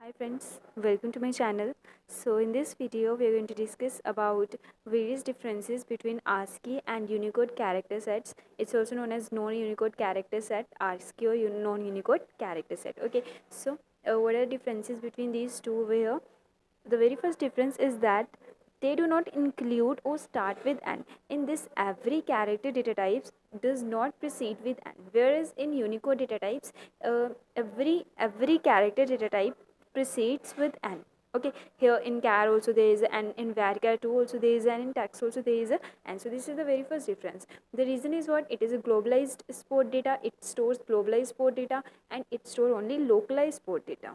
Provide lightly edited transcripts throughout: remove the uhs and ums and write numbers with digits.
Hi friends, welcome to my channel. So in this video we are going to discuss about various differences between ASCII and Unicode character sets. It's also known as non-Unicode character set, ASCII or non-Unicode character set. Okay, so what are the differences between these two over here? The very first difference is that they do not include or start with an. In this, every character data types does not proceed with an, whereas in Unicode data types, every character data type precedes with an. Okay, here in char also there is an, in varchar 2 also there is an, in text also there is a, and so this is the very first difference. The reason is what? It is a globalized sport data, it stores globalized sport data, and it stores only localized sport data.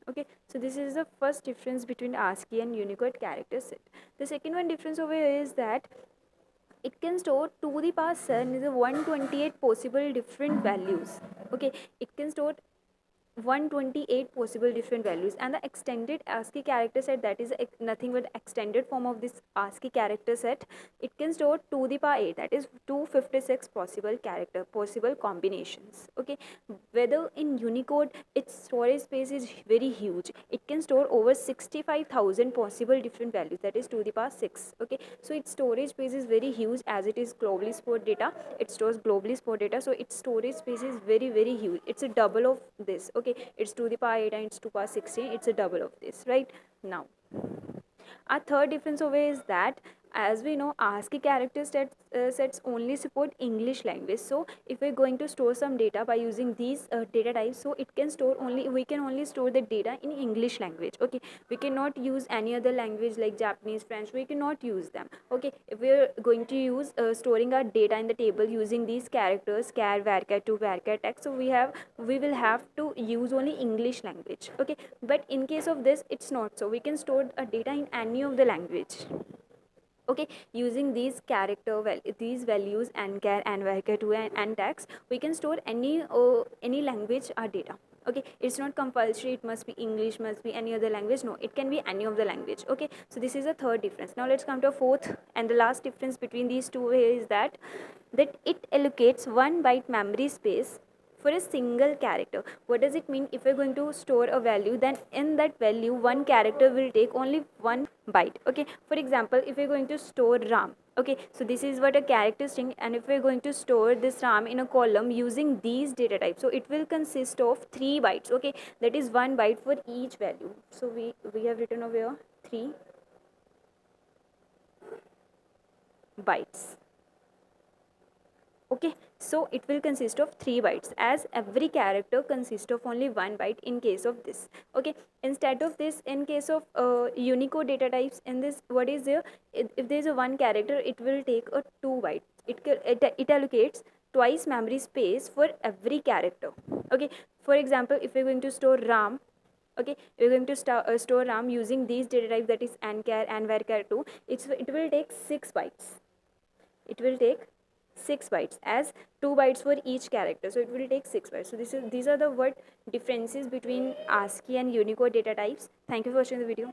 Okay, so this is the first difference between ASCII and Unicode character set. The second one difference over here is that it can store to the power 7 is a 128 possible different values. Okay, it can store 128 possible different values, and the extended ASCII character set, that is nothing but extended form of this ASCII character set, it can store to the power 8, that is 256 possible combinations. Okay, whether in Unicode its storage space is very huge, it can store over 65,000 possible different values, that is to the power 6. Okay, so its storage space is very huge as it is globally stored data, it stores globally stored data, so its storage space is very huge. It's a double of this. Okay, it's to the power 8 and it's to the power 16, it's a double of this. Right now, our third difference over is that, as we know, ASCII character sets only support English language. So if we're going to store some data by using these data types, so we can only store the data in English language. Okay, we cannot use any other language like Japanese, French, we cannot use them. Okay, if we're going to use storing our data in the table using these characters, char, varchar 2, varchar text, so we will have to use only English language. Okay, but in case of this it's not so, we can store a data in any of the language. Okay, using these values and char and varchar 2 and text, we can store any language our data. Okay, it's not compulsory it must be English, must be any other language. No, it can be any of the language. Okay, so this is a third difference. Now let's come to a fourth and the last difference between these two is that it allocates 1 byte memory space for a single character. What does it mean? If we're going to store a value, then in that value one character will take only 1 byte. Okay, for example, if we're going to store Ram, okay, so this is what a character string, and if we're going to store this Ram in a column using these data types, so it will consist of 3 bytes. Okay, that is 1 byte for each value. So we have written over here 3 bytes. Okay, so it will consist of 3 bytes, as every character consists of only 1 byte in case of this. Okay, instead of this, in case of Unicode data types, in this what is there, if there is a one character, it will take a 2 byte. It allocates twice memory space for every character. Okay, for example, if we're going to store Ram, okay, we're going to store Ram using these data types, that is anchar and varchar 2, it will take 6 bytes. It will take 6 bytes, as 2 bytes for each character, so it will take 6 bytes. So these are the what differences between ASCII and Unicode data types. Thank you for watching the video.